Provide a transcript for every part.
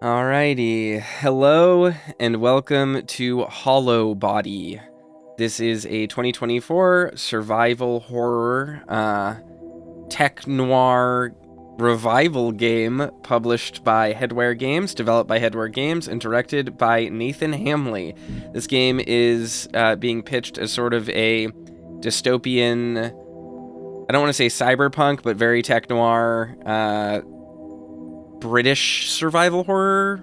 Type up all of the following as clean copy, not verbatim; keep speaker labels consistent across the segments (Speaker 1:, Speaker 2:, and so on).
Speaker 1: Alrighty, hello and welcome to Hollowbody. This is a 2024 survival horror, tech-noir revival game published by Headwear Games, developed by Headwear Games, and directed by Nathan Hamley. This game is being pitched as sort of a dystopian, I don't want to say cyberpunk, but very tech-noir, British survival horror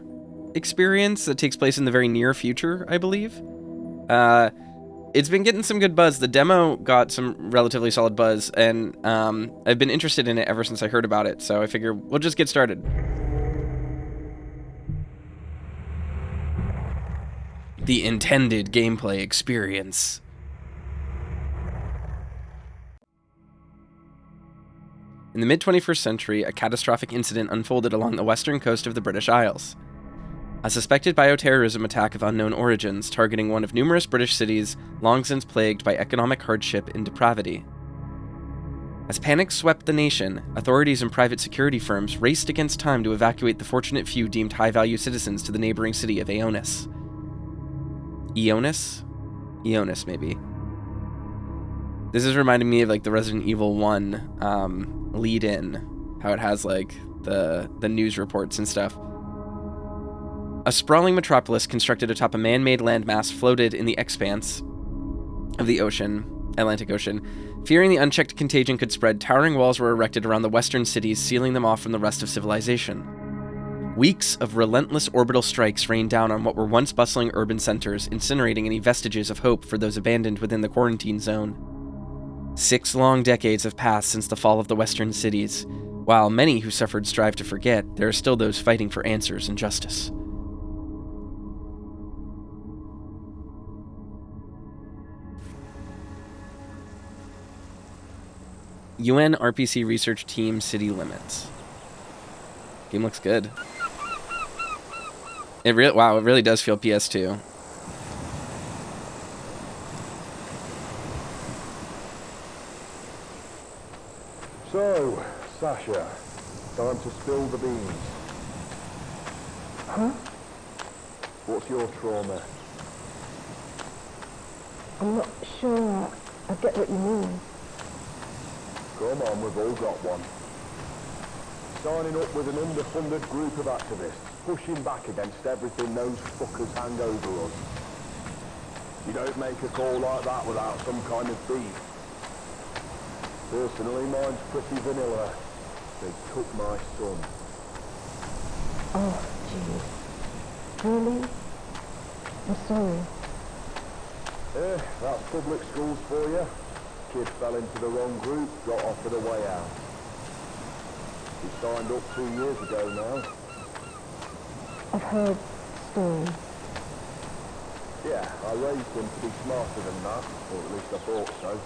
Speaker 1: experience that takes place in the very near future, I believe. It's been getting some good buzz. The demo got some relatively solid buzz, and I've been interested in it ever since I heard about it, so I figure we'll just get started. The intended gameplay experience. In the mid-21st century, a catastrophic incident unfolded along the western coast of the British Isles. A suspected bioterrorism attack of unknown origins, targeting one of numerous British cities long since plagued by economic hardship and depravity. As panic swept the nation, authorities and private security firms raced against time to evacuate the fortunate few deemed high-value citizens to the neighboring city of Ionis. Ionis, maybe. This is reminding me of like the Resident Evil 1 lead-in, how it has like the news reports and stuff. A sprawling metropolis constructed atop a man-made landmass floated in the expanse of the Atlantic Ocean. Fearing the unchecked contagion could spread, towering walls were erected around the western cities, sealing them off from the rest of civilization. Weeks of relentless orbital strikes rained down on what were once bustling urban centers, incinerating any vestiges of hope for those abandoned within the quarantine zone. 6 long decades have passed since the fall of the western cities. While many who suffered strive to forget, there are still those fighting for answers and justice. UN RPC Research Team City Limits. Game looks good. It really does feel PS2.
Speaker 2: So, Sasha, time to spill the beans.
Speaker 3: Huh?
Speaker 2: What's your trauma?
Speaker 3: I'm not sure I get what you mean.
Speaker 2: Come on, we've all got one. Signing up with an underfunded group of activists, pushing back against everything those fuckers hang over us. You don't make a call like that without some kind of beef. Personally, mine's pretty vanilla. They took my son.
Speaker 3: Oh, jeez. Really? I'm sorry.
Speaker 2: That's public schools for you. Kid fell into the wrong group, got offered a way out. He signed up 2 years ago now.
Speaker 3: I've heard stories.
Speaker 2: Yeah, I raised him to be smarter than that, or at least I thought so.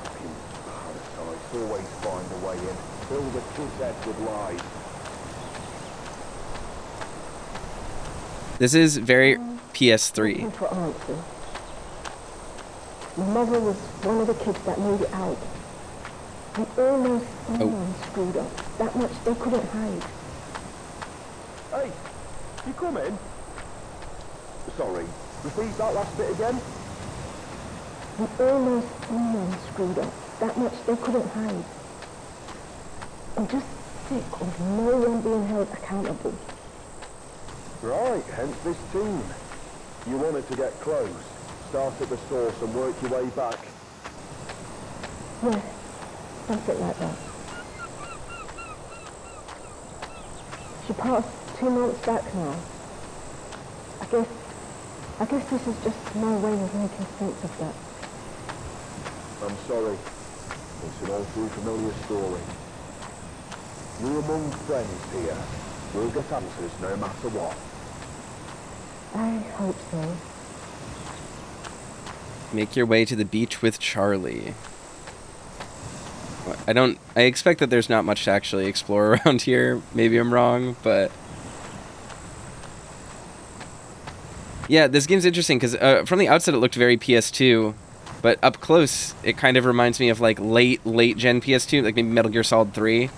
Speaker 2: Fucking parasites always find a way in. Fill the kid's head with lies.
Speaker 1: This is very PS3.
Speaker 3: Looking for answers. My mother was one of the kids that made it out. And almost someone screwed up. That much they couldn't hide.
Speaker 2: Hey, you come in? Sorry, repeat that last bit again?
Speaker 3: And almost someone screwed up. That much they couldn't hide. I'm just sick of no one being held accountable.
Speaker 2: Right, hence this team. You wanted to get close, start at the source and work your way back.
Speaker 3: Yeah, something like that. She passed 2 months back now. I guess this is just my way of making sense of that.
Speaker 2: I'm sorry. It's an all too familiar story. We're among friends here. We'll get answers no matter what.
Speaker 3: I hope so.
Speaker 1: Make your way to the beach with Charlie. I expect that there's not much to actually explore around here. Maybe I'm wrong, but... Yeah, this game's interesting, because from the outset it looked very PS2, but up close, it kind of reminds me of, like, late-gen PS2, like maybe Metal Gear Solid 3,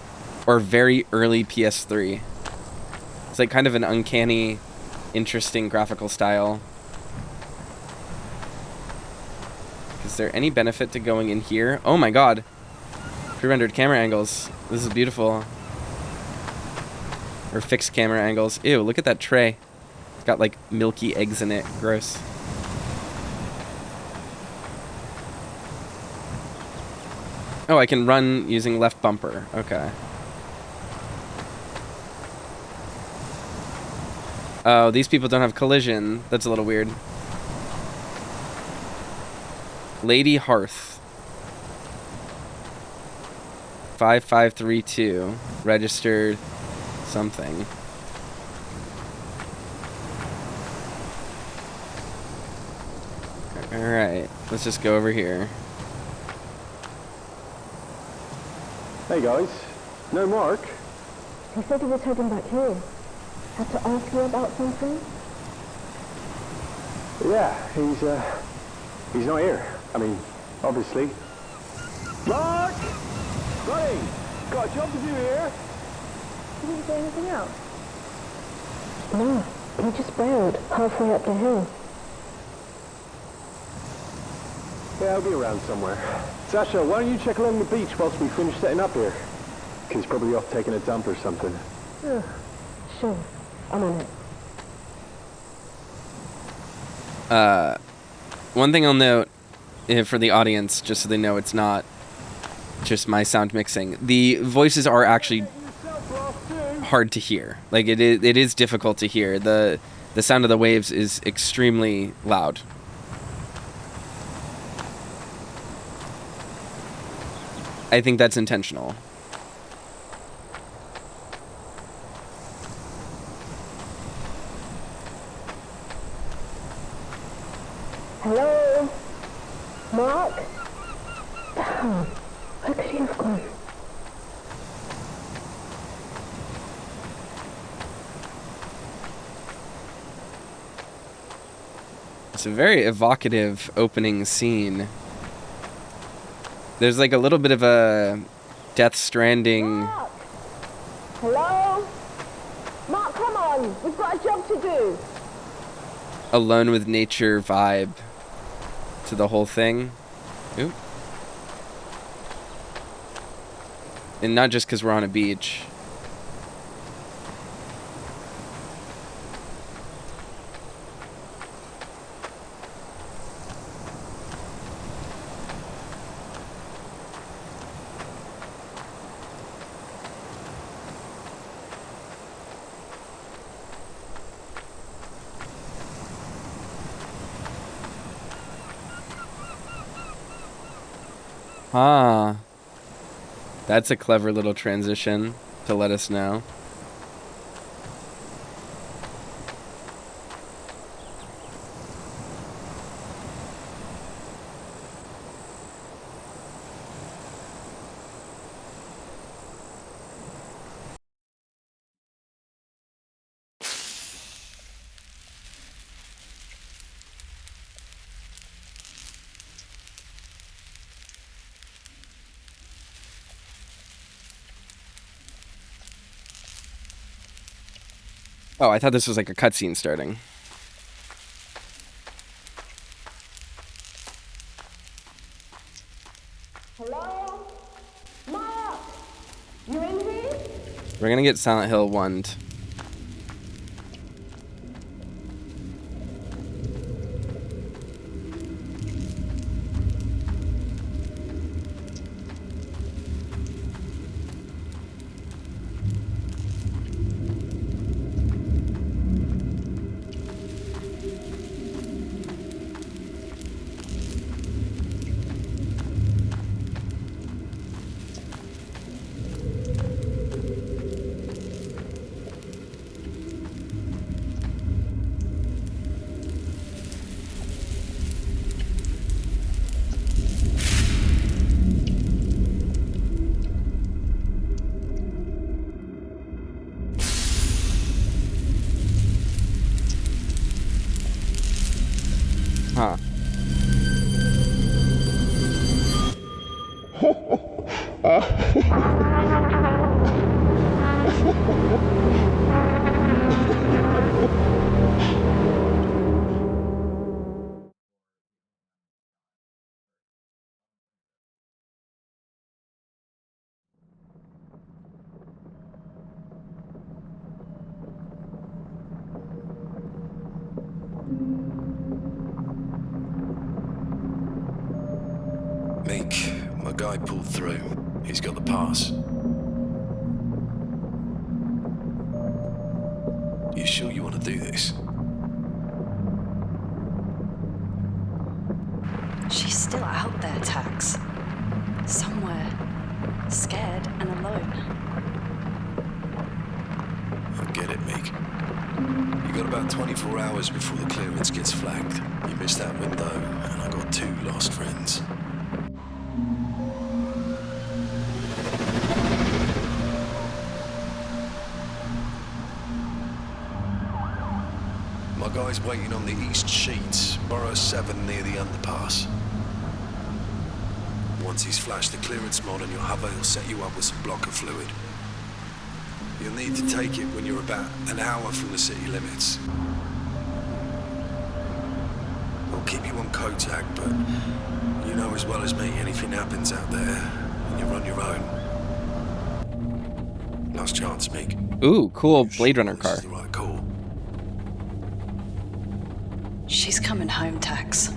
Speaker 1: or very early PS3. It's like kind of an uncanny, interesting graphical style. Is there any benefit to going in here? Oh my god. Pre-rendered camera angles. This is beautiful. Or fixed camera angles. Ew, look at that tray. It's got like milky eggs in it. Gross. Oh, I can run using left bumper. Okay. Oh, these people don't have collision. That's a little weird. Lady Hearth. 5532. Registered something. Alright, let's just go over here.
Speaker 2: Hey guys, no Mark?
Speaker 3: He said he was heading back here. Had to ask you about something?
Speaker 2: Yeah, he's not here. I mean, obviously. Mark! Buddy! Got a job to do here?
Speaker 3: Did he say anything else? No, he just bailed halfway up the hill.
Speaker 2: Yeah, I'll be around somewhere. Sasha, why don't you check along the beach whilst we finish setting up here? He's probably off taking a dump or something.
Speaker 3: Sure, I'm on it.
Speaker 1: One thing I'll note for the audience, just so they know it's not just my sound mixing, the voices are actually hard to hear. Like it is difficult to hear. The sound of the waves is extremely loud. I think that's intentional.
Speaker 3: Hello? Mark? Damn, where could he have gone?
Speaker 1: It's a very evocative opening scene. There's like a little bit of a Death Stranding.
Speaker 3: Mark! Hello? Mark, come on! We've got a job to do!
Speaker 1: Alone with nature vibe to the whole thing. Oop. And not just because we're on a beach. Ah, that's a clever little transition to let us know. Oh, I thought this was like a cutscene starting.
Speaker 3: Hello? Mark! You in here?
Speaker 1: We're gonna get Silent Hill 1'd.
Speaker 4: guy pulled through. He's got the pass. You sure you want to do this?
Speaker 5: She's still out there, Tax. Somewhere. Scared and alone.
Speaker 4: I get it, Meek. You got about 24 hours before the clearance gets flagged. You missed that window, and I got 2 lost friends. My guy's waiting on the east sheet, Borough 7 near the underpass. Once he's flashed the clearance mod on your hover, he'll set you up with some blocker fluid. You'll need to take it when you're about an hour from the city limits. I'll keep you on contact, but you know as well as me, anything happens out there, and you're on your own. Last chance, Meek.
Speaker 1: Ooh, cool Blade Runner car.
Speaker 4: This is the right call.
Speaker 5: She's coming home, Tax.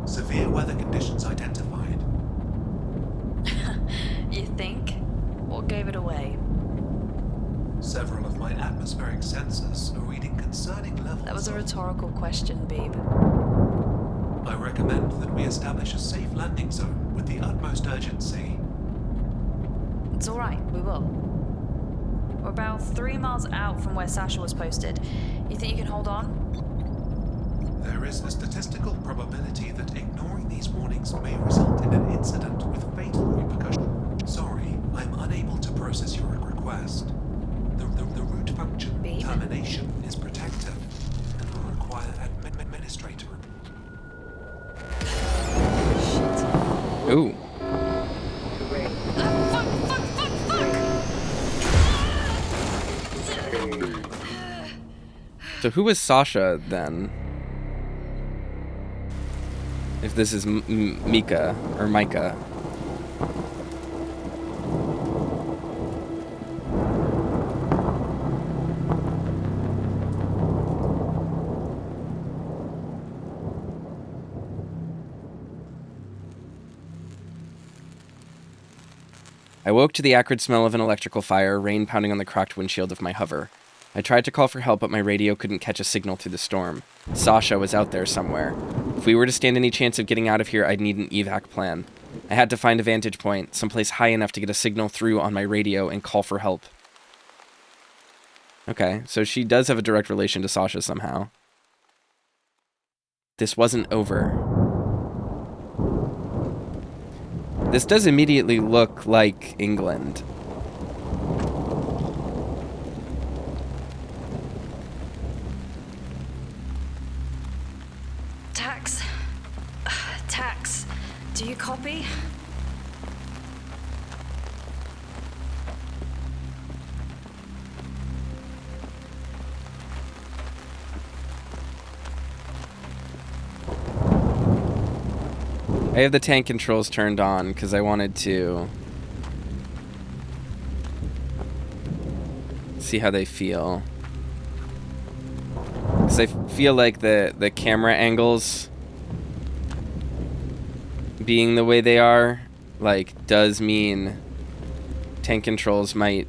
Speaker 6: Severe weather conditions identified.
Speaker 5: You think? What gave it away?
Speaker 6: Several of my atmospheric sensors are reading concerning levels.
Speaker 5: That was a rhetorical question, Beeb.
Speaker 6: I recommend that we establish a safe landing zone with the utmost urgency.
Speaker 5: It's alright, we will. We're about 3 miles out from where Sasha was posted. You think you can hold on?
Speaker 6: There is a statistical probability that ignoring these warnings may result in an incident with fatal repercussions. Sorry, I'm unable to process your request. The root function
Speaker 5: Beep.
Speaker 6: termination is protected and will require administrator.
Speaker 5: Shit.
Speaker 1: Ooh. So who is Sasha then? If this is Mika or Micah. I woke to the acrid smell of an electrical fire, rain pounding on the cracked windshield of my hover. I tried to call for help, but my radio couldn't catch a signal through the storm. Sasha was out there somewhere. If we were to stand any chance of getting out of here, I'd need an evac plan. I had to find a vantage point, someplace high enough to get a signal through on my radio and call for help. Okay, so she does have a direct relation to Sasha somehow. This wasn't over. This does immediately look like England.
Speaker 5: Tax, do you copy?
Speaker 1: I have the tank controls turned on because I wanted to see how they feel. Because I feel like the camera angles being the way they are, like, does mean tank controls might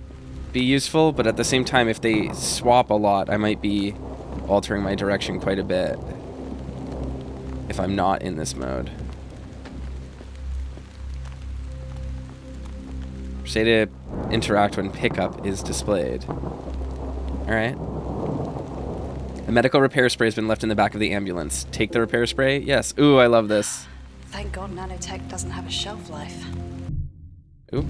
Speaker 1: be useful, but at the same time, if they swap a lot, I might be altering my direction quite a bit if I'm not in this mode. Say to interact when pickup is displayed. Alright. A medical repair spray has been left in the back of the ambulance. Take the repair spray? Yes. Ooh, I love this.
Speaker 5: Thank God nanotech doesn't have a shelf life.
Speaker 1: Ooh.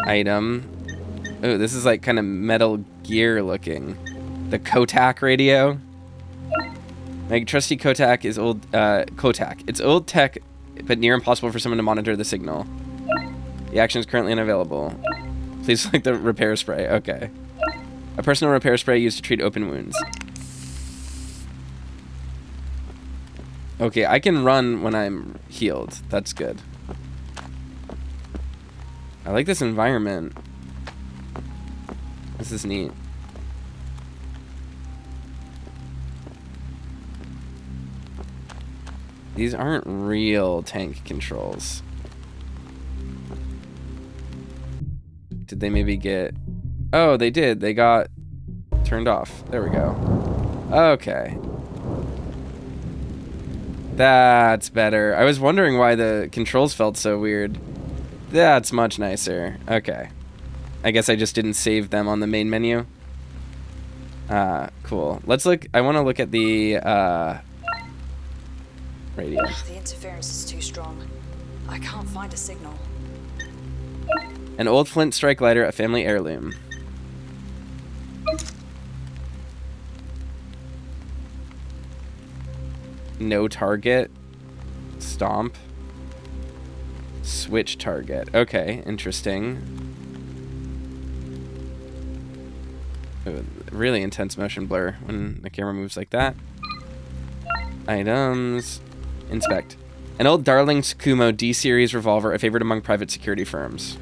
Speaker 1: Item. Oh, this is like kind of Metal Gear looking. The Kotak radio. My trusty Kotak is old. Kotak. It's old tech, but near impossible for someone to monitor the signal. The action is currently unavailable. Please select the repair spray. Okay. A personal repair spray used to treat open wounds. Okay, I can run when I'm healed. That's good. I like this environment. This is neat. These aren't real tank controls. Did they maybe get... Oh, they did. They got turned off. There we go. Okay. That's better. I was wondering why the controls felt so weird. That's much nicer. Okay. I guess I just didn't save them on the main menu. Cool. Let's look. I want to look at the radio.
Speaker 5: The interference is too strong. I can't find a signal.
Speaker 1: An old flint strike lighter, a family heirloom. No target. Stomp. Switch target. Okay, interesting. Ooh, really intense motion blur when the camera moves like that. Items. Inspect. An old Darling Tsukumo D-series revolver, a favorite among private security firms.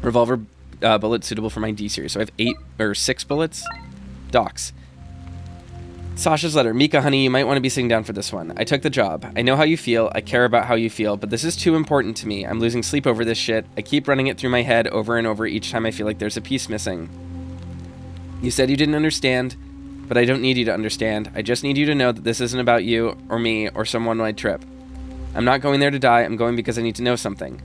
Speaker 1: Revolver bullet suitable for my D-series. So I have 6 bullets. Docs. Sasha's letter. Mika, honey, you might want to be sitting down for this one. I took the job. I know how you feel. I care about how you feel, but this is too important to me. I'm losing sleep over this shit. I keep running it through my head over and over each time I feel like there's a piece missing. You said you didn't understand, but I don't need you to understand. I just need you to know that this isn't about you or me or someone on my trip. I'm not going there to die. I'm going because I need to know something.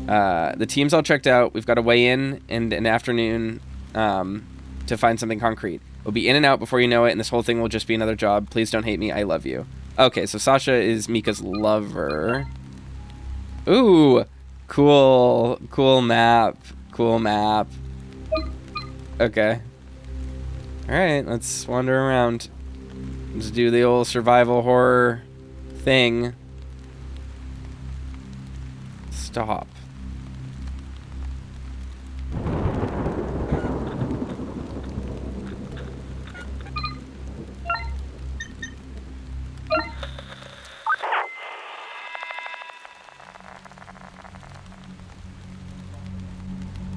Speaker 1: The team's all checked out. We've got a way in and an afternoon to find something concrete. We'll be in and out before you know it, and this whole thing will just be another job. Please don't hate me. I love you. Okay, so Sasha is Mika's lover. Ooh, cool map. Cool map. Okay. All right, let's wander around. Let's do the old survival horror thing. Stop.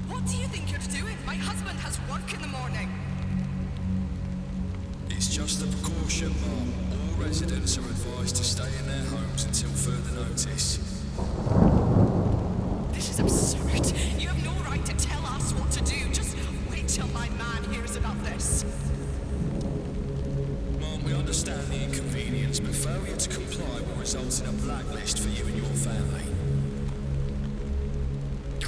Speaker 7: What do you think you're doing? My husband has work in the morning.
Speaker 4: It's just a precaution, Mom. All residents are advised to stay in their homes until further notice.
Speaker 7: This is absurd. You have no right to tell us what to do. Just wait till my man hears about this.
Speaker 4: Mom, we understand the inconvenience, but failure to comply will result in a blacklist for you and your family.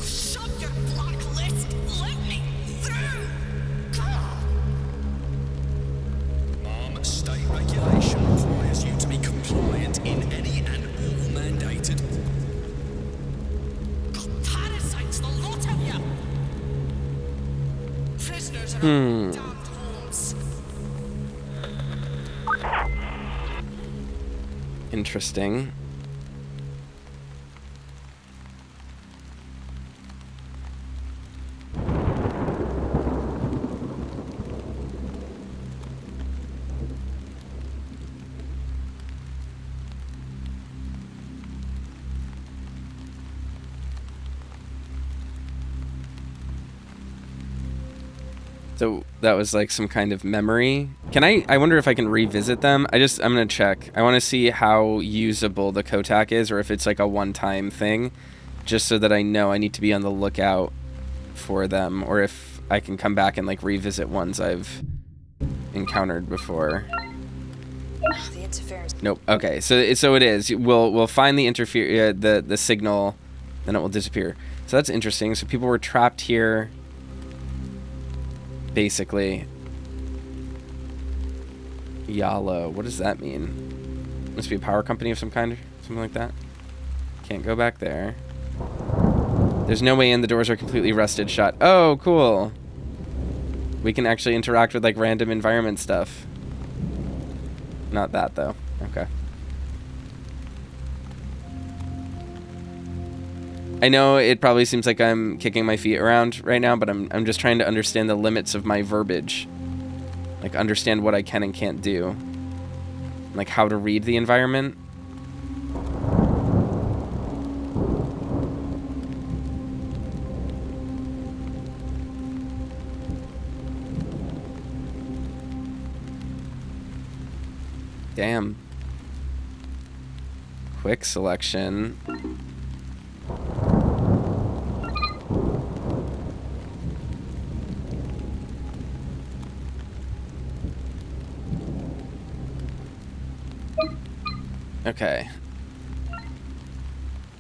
Speaker 7: Shut your blank list. Let me through.
Speaker 4: Mom, state regulation requires you to be compliant in any and all mandated.
Speaker 7: Parasites, the lot of you. Prisoners are in damned homes.
Speaker 1: Interesting. So that was like some kind of memory. I wonder if I can revisit them. I'm gonna check. I want to see how usable the Kotak is, or if it's like a one-time thing, just so that I know I need to be on the lookout for them, or if I can come back and like revisit ones I've encountered before.
Speaker 5: The interference.
Speaker 1: Nope. Okay. So it is. We'll find the the signal, then it will disappear. So that's interesting. So people were trapped here. Basically. Yalo. What does that mean? Must be a power company of some kind or something like that. Can't go back there. There's no way in. The doors are completely rusted shut. Oh, cool. We can actually interact with like random environment stuff. Not that though. Okay. I know it probably seems like I'm kicking my feet around right now, but I'm just trying to understand the limits of my verbiage. Like understand what I can and can't do. Like how to read the environment. Damn. Quick selection. Okay.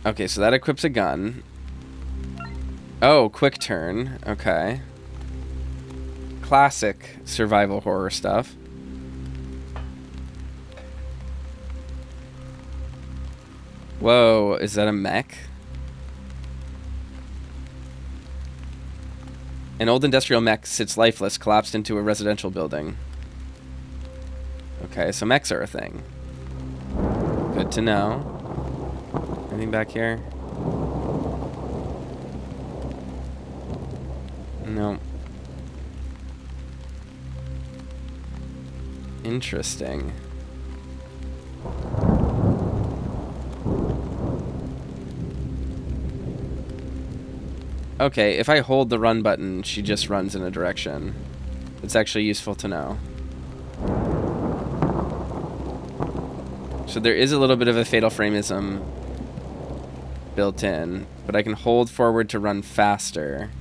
Speaker 1: Okay, so that equips a gun. Oh, quick turn. Okay. Classic survival horror stuff. Whoa, is that a mech? An old industrial mech sits lifeless, collapsed into a residential building. Okay, so mechs are a thing. Good to know. Anything back here? No. Interesting. Okay, if I hold the run button, she just runs in a direction. It's actually useful to know. So there is a little bit of a fatal frameism built in, but I can hold forward to run faster.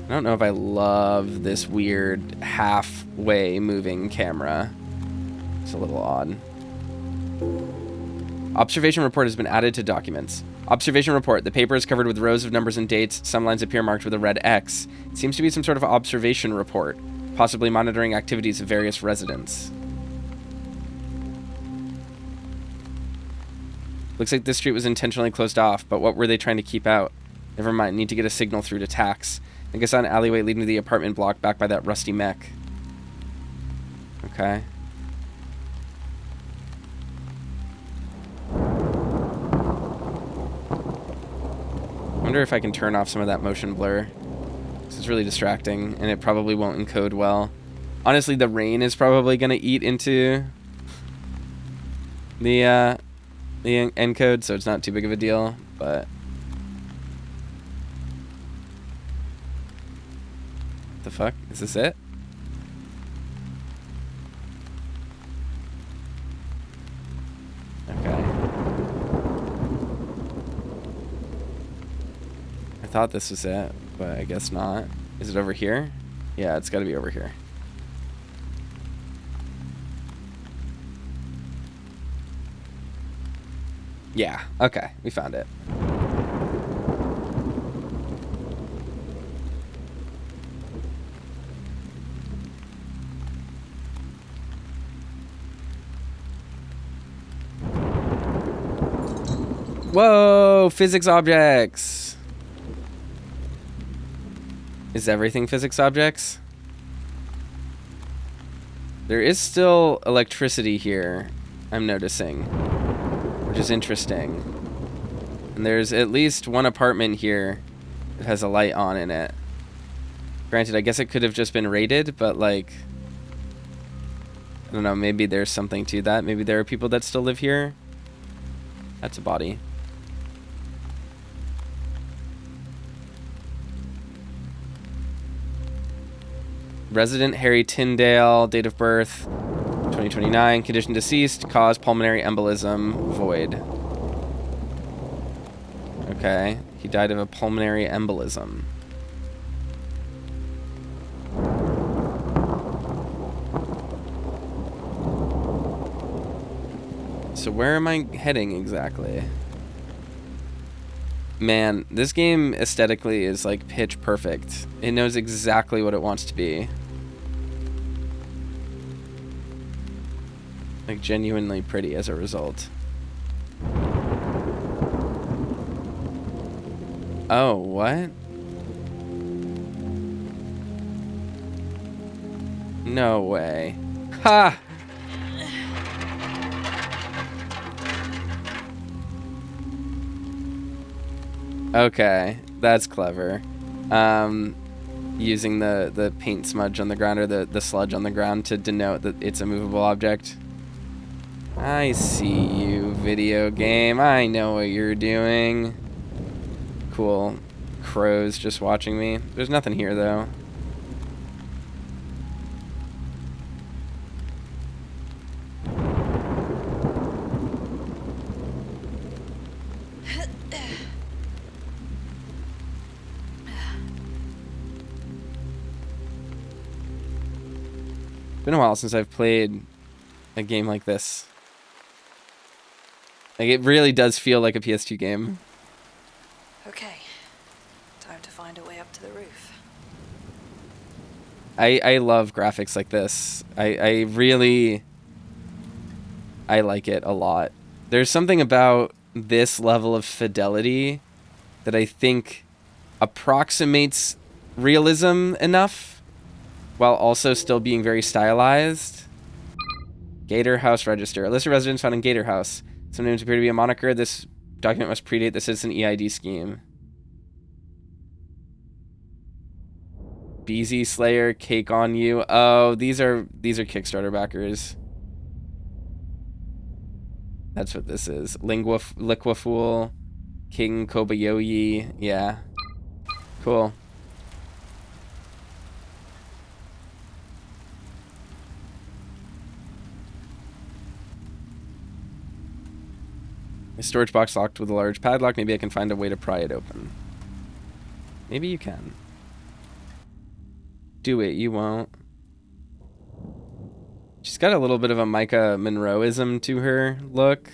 Speaker 1: I don't know if I love this weird halfway moving camera. It's a little odd. Observation report has been added to documents. Observation report. The paper is covered with rows of numbers and dates. Some lines appear marked with a red X. It seems to be some sort of observation report, possibly monitoring activities of various residents. Looks like this street was intentionally closed off, but what were they trying to keep out? Never mind, need to get a signal through to tax. I think I saw an alleyway leading to the apartment block back by that rusty mech. Okay. I wonder if I can turn off some of that motion blur. This is really distracting, and it probably won't encode well. Honestly, the rain is probably going to eat into the encode, so it's not too big of a deal, but... the fuck? Is this it? Okay. I thought this was it, but I guess not. Is it over here? Yeah, it's gotta be over here. Yeah, okay, we found it. Whoa, physics objects. Is everything physics objects? There is still electricity here, I'm noticing, which is interesting. And there's at least one apartment here that has a light on in it. Granted, I guess it could have just been raided, but like, I don't know, maybe there's something to that. Maybe there are people that still live here. That's a body. Resident Harry Tyndale, date of birth 2029, condition deceased, cause pulmonary embolism, void. Okay, he died of a pulmonary embolism. So where am I heading exactly? Man, this game aesthetically is like pitch perfect. It knows exactly what it wants to be. Like genuinely pretty as a result. Oh, what? No way. Ha! Okay, that's clever. Using the paint smudge on the ground, or the sludge on the ground, to denote that it's a movable object. I see you, video game. I know what you're doing. Cool. Crows just watching me. There's nothing here, though. Been a while since I've played a game like this. Like, it really does feel like a PS2 game.
Speaker 5: Okay. Time to find a way up to the roof.
Speaker 1: I love graphics like this. I really like it a lot. There's something about this level of fidelity that I think approximates realism enough, while also still being very stylized. Gator House Register. A list of residents found in Gator House. Some names appear to be a moniker. This document must predate the citizen EID scheme. BZ Slayer, Cake on You. Oh, these are Kickstarter backers. That's what this is. Liquifool, King Kobayoyi. Yeah. Cool. A storage box locked with a large padlock. Maybe I can find a way to pry it open. Maybe you can. Do it, you won't. She's got a little bit of a Micah Monroeism to her look.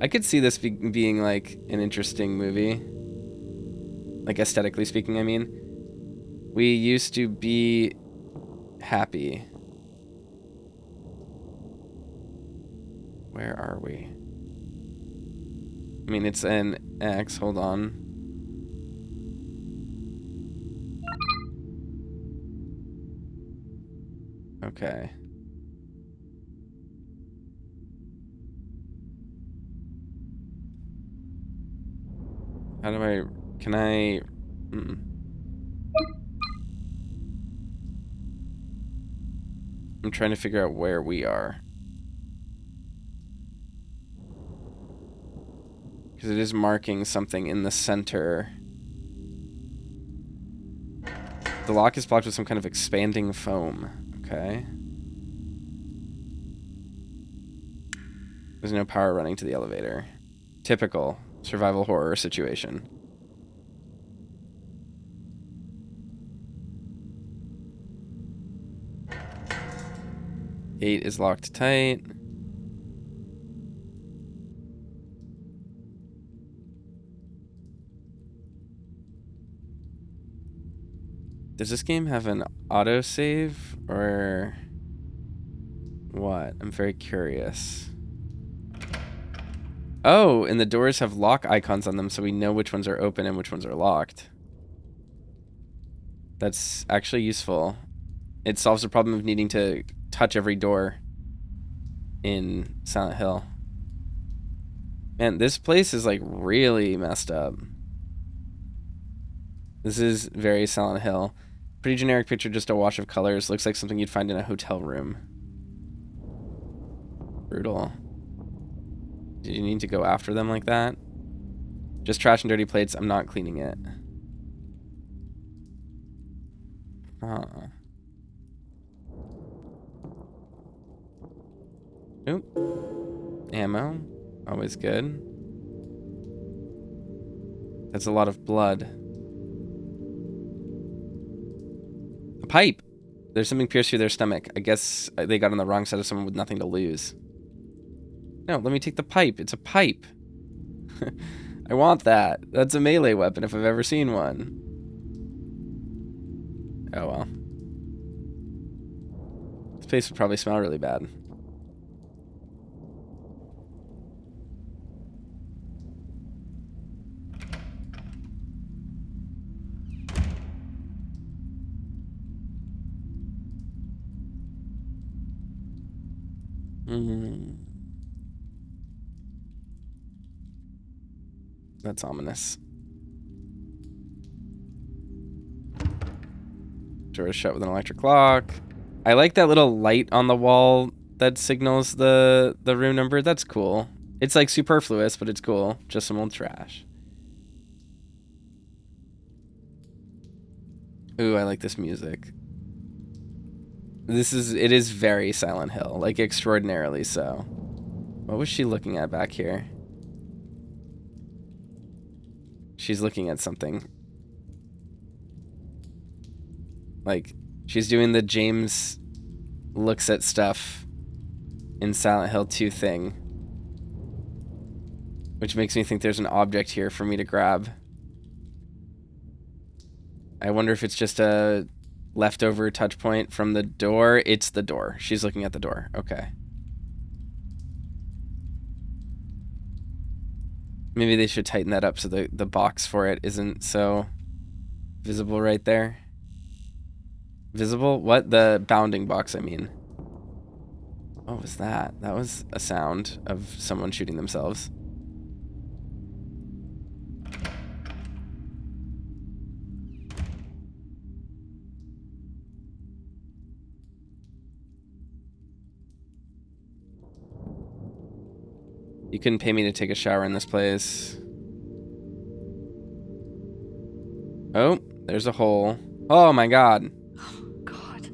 Speaker 1: I could see this being like an interesting movie. Like, aesthetically speaking, I mean. We used to be happy. Where are we? I mean, it's an X. Hold on. Okay. How do I... Can I... I'm trying to figure out where we are. Because it is marking something in the center. The lock is blocked with some kind of expanding foam. Okay. There's no power running to the elevator. Typical survival horror situation. Gate is locked tight. Does this game have an autosave or what? I'm very curious. Oh, and the doors have lock icons on them, so we know which ones are open and which ones are locked. That's actually useful. It solves the problem of needing to touch every door in Silent Hill. Man, this place is like really messed up. This is very Silent Hill. Pretty generic picture, just a wash of colors. Looks like something you'd find in a hotel room. Brutal. Did you need to go after them like that? Just trash and dirty plates. I'm not cleaning it. Oop. Ammo. Always good. That's a lot of blood. A pipe. There's something pierced through their stomach. I guess they got on the wrong side of someone with nothing to lose. No, let me take the pipe. It's a pipe. I want that. That's a melee weapon if I've ever seen one. Oh well. This place would probably smell really bad. That's ominous. Door is shut with an electric lock. I like that little light on the wall that signals the room number. That's cool. It's like superfluous, but it's cool. Just some old trash. Ooh, I like this music. It is very Silent Hill, like extraordinarily so. What was she looking at back here? She's looking at something. Like, she's doing the James looks at stuff in Silent Hill 2 thing. Which makes me think there's an object here for me to grab. I wonder if it's just a leftover touch point from the door. It's the door. She's looking at the door. Okay. Maybe they should tighten that up so the box for it isn't so visible right there. Visible? What? The bounding box, I mean. What was that? That was a sound of someone shooting themselves. You couldn't pay me to take a shower in this place. Oh, there's a hole. Oh my god.
Speaker 5: God.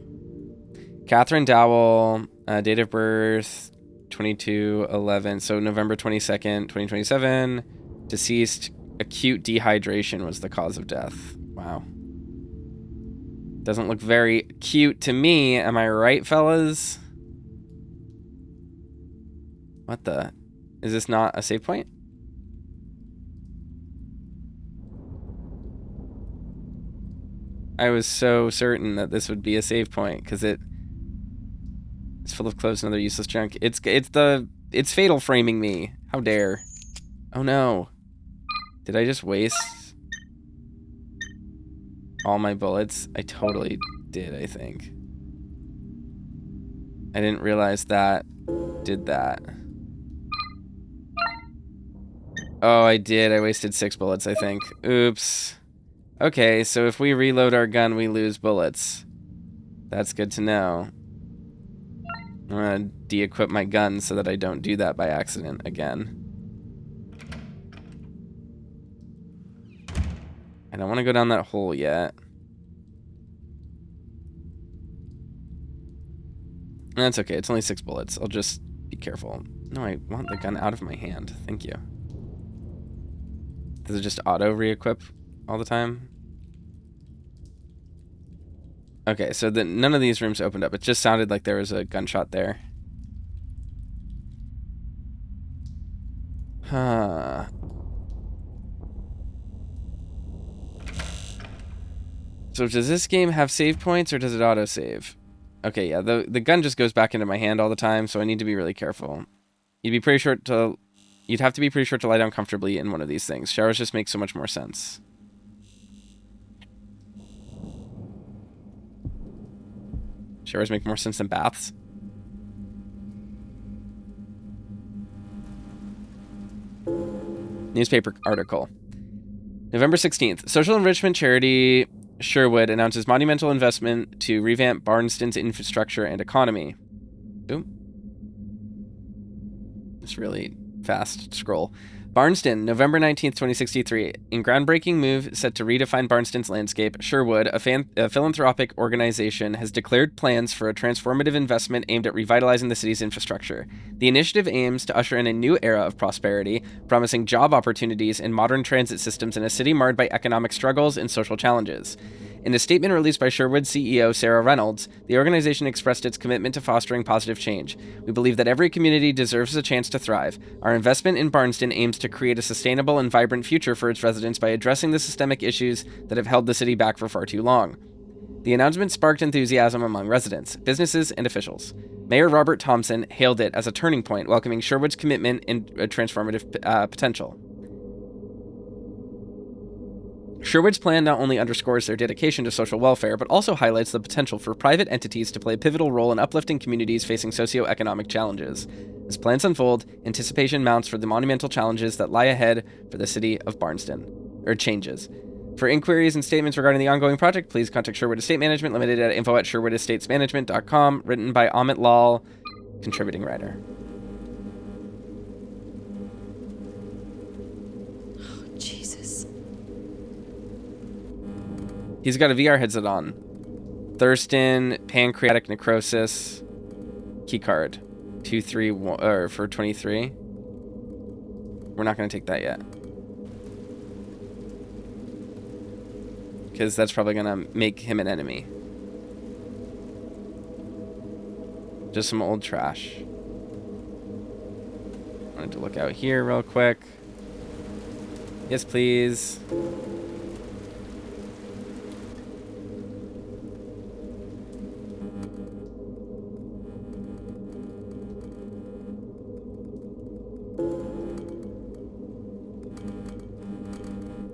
Speaker 1: Catherine Dowell, date of birth 22/11, so November 22nd, 2027. Deceased, acute dehydration was the cause of death. Wow. Doesn't look very cute to me. Am I right, fellas? What the? Is this not a save point? I was so certain that this would be a save point because it's full of clothes and other useless junk. It's fatal framing me. How dare? Oh no. Did I just waste all my bullets? I totally did, I think. I didn't realize that did that. Oh, I did. I wasted 6 bullets, I think. Oops. Okay, so if we reload our gun, we lose bullets. That's good to know. I'm gonna de-equip my gun so that I don't do that by accident again. I don't want to go down that hole yet. That's okay. It's only 6 bullets. I'll just be careful. No, I want the gun out of my hand. Thank you. Does it just auto re-equip all the time? Okay, so none of these rooms opened up. It just sounded like there was a gunshot there. Huh. So does this game have save points or does it auto-save? Okay, yeah, the gun just goes back into my hand all the time, so I need to be really careful. You'd have to be pretty short to lie down comfortably in one of these things. Showers just make so much more sense. Showers make more sense than baths. Newspaper article. November 16th. Social enrichment charity Sherwood announces monumental investment to revamp Barnston's infrastructure and economy. Ooh. It's really fast scroll. Barnston, November 19th, 2063. In groundbreaking move set to redefine Barnston's landscape, Sherwood, a philanthropic organization, has declared plans for a transformative investment aimed at revitalizing the city's infrastructure. The initiative aims to usher in a new era of prosperity, promising job opportunities and modern transit systems in a city marred by economic struggles and social challenges. In a statement released by Sherwood CEO Sarah Reynolds, the organization expressed its commitment to fostering positive change. We believe that every community deserves a chance to thrive. Our investment in Barnston aims to create a sustainable and vibrant future for its residents by addressing the systemic issues that have held the city back for far too long. The announcement sparked enthusiasm among residents, businesses, and officials. Mayor Robert Thompson hailed it as a turning point, welcoming Sherwood's commitment and transformative potential. Sherwood's plan not only underscores their dedication to social welfare, but also highlights the potential for private entities to play a pivotal role in uplifting communities facing socioeconomic challenges. As plans unfold, anticipation mounts for the monumental challenges that lie ahead for the city of Barnston. Changes. For inquiries and statements regarding the ongoing project, please contact Sherwood Estate Management Limited at info@sherwoodestatesmanagement.com, written by Amit Lal, contributing writer.
Speaker 5: Jesus.
Speaker 1: He's got a VR headset on. Thurston, pancreatic necrosis, keycard. 231 or for 23. We're not going to take that yet. Because that's probably going to make him an enemy. Just some old trash. Wanted to look out here real quick. Yes, please.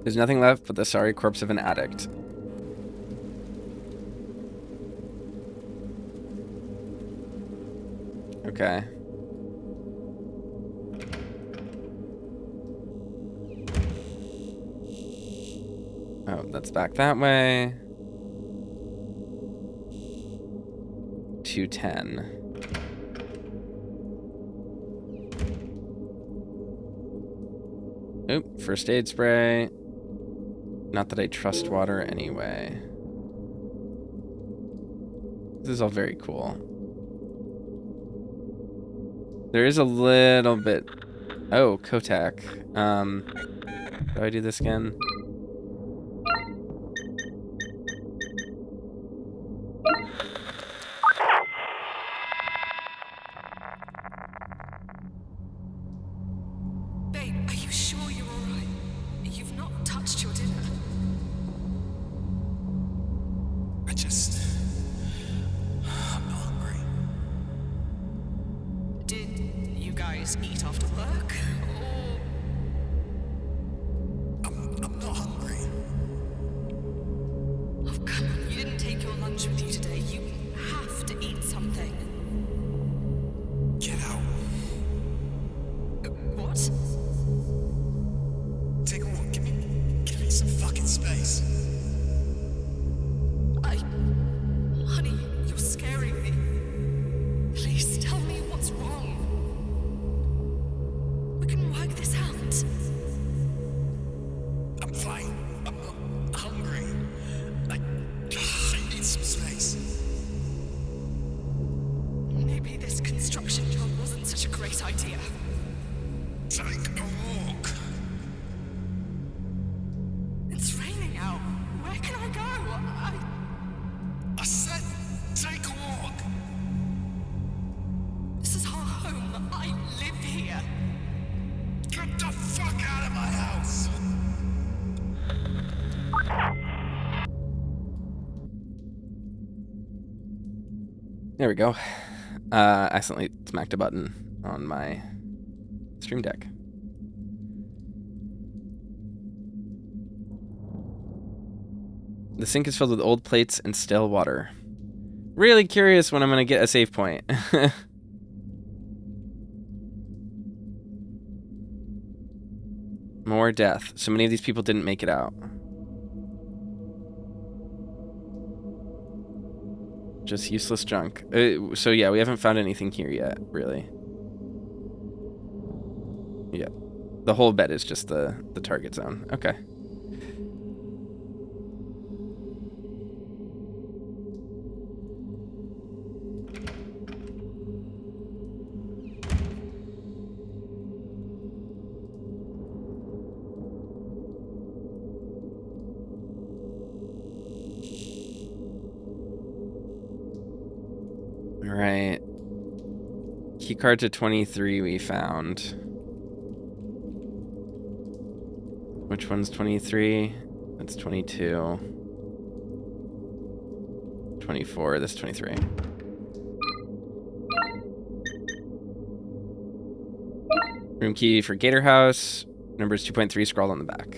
Speaker 1: There's nothing left but the sorry corpse of an addict. Okay. Oh, that's back that way. 210. Oop, first aid spray. Not that I trust water anyway. This is all very cool. There is a little bit... Oh, Kotak. Do I do this again?
Speaker 7: Babe, are you sure you're alright? You've not touched your dinner.
Speaker 4: I'm not hungry.
Speaker 7: Did you guys eat after work? Or...
Speaker 4: I'm not hungry.
Speaker 7: Oh, come on, you didn't take your lunch with you today. You have to eat something.
Speaker 4: Get out.
Speaker 7: What?
Speaker 4: Take a walk. Give me some fucking space.
Speaker 7: Honey, you're scaring me. Please tell me what's wrong. We can work this out.
Speaker 4: I'm fine. I'm not hungry. I need some space.
Speaker 7: Maybe this construction job wasn't such a great idea.
Speaker 4: Take a walk.
Speaker 7: It's raining out. Where can I go?
Speaker 4: I said take a walk.
Speaker 7: This is our home. I live here.
Speaker 4: Get the fuck out of my house.
Speaker 1: There we go. Accidentally smacked a button on my stream deck. The sink is filled with old plates and stale water. Really curious when I'm going to get a save point. More death. So many of these people didn't make it out. Just useless junk. So yeah, we haven't found anything here yet, really. Yeah. The whole bed is just the target zone. Okay. Alright. Keycard to 23 we found. Which one's 23? That's 22. 24, that's 23. Room key for Gator House. Number is 2.3 scrawled on the back.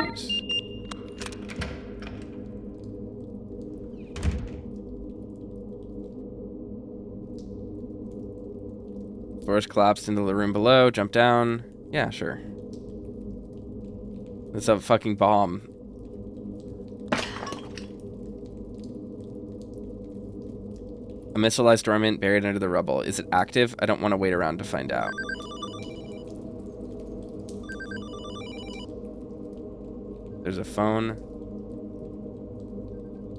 Speaker 1: Use. Floors collapsed into the room below. Jump down. Yeah, sure. It's a fucking bomb. A missileized dormant buried under the rubble. Is it active? I don't want to wait around to find out. There's a phone.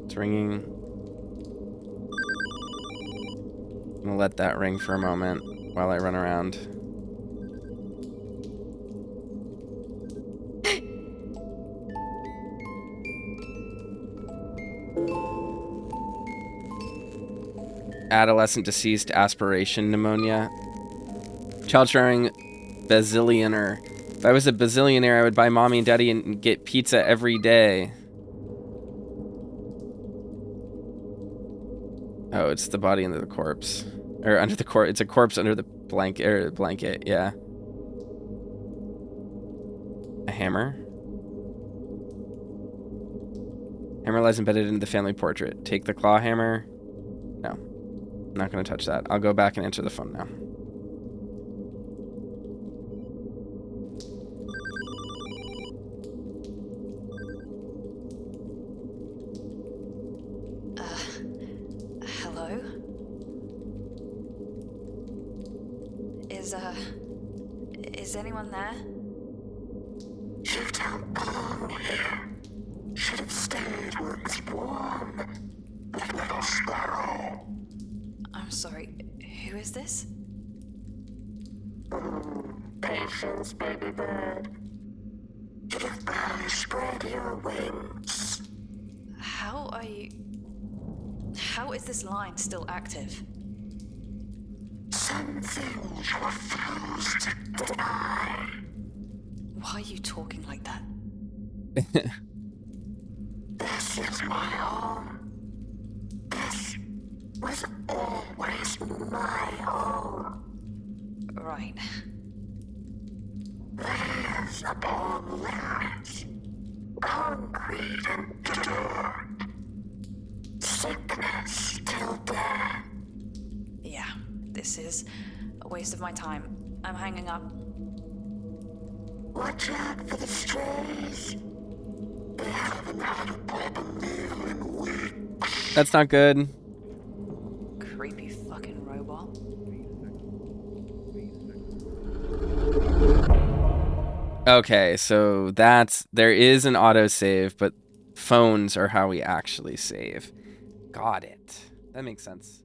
Speaker 1: It's ringing. I'm gonna let that ring for a moment while I run around. Adolescent deceased aspiration pneumonia. Child sharing bazillionaire. If I was a bazillionaire, I would buy mommy and daddy and get pizza every day. Oh, it's the body under the corpse. Or under the corpse. It's a corpse under the blanket, yeah. A hammer. Hammer lies embedded into the family portrait. Take the claw hammer. No. I'm not going to touch that. I'll go back and answer the phone now.
Speaker 5: Hello? Is anyone there?
Speaker 8: You don't belong here. Should have stayed where it was warm. Like little sparrow.
Speaker 5: I'm sorry, who is this?
Speaker 8: Patience, baby bird. You've barely spread your wings.
Speaker 5: How is this line still active?
Speaker 8: Some things you refuse to deny.
Speaker 5: Why are you talking like that?
Speaker 8: This is my home. This was always my home.
Speaker 5: Right.
Speaker 8: Layers upon layers. Concrete and dirt. Sickness till death.
Speaker 5: Yeah, this is a waste of my time. I'm hanging up.
Speaker 8: Watch out for the strays. They haven't had a proper meal in weeks.
Speaker 1: That's not good.
Speaker 5: Creepy fucking robot.
Speaker 1: Okay, so there is an autosave, but phones are how we actually save. Got it. That makes sense.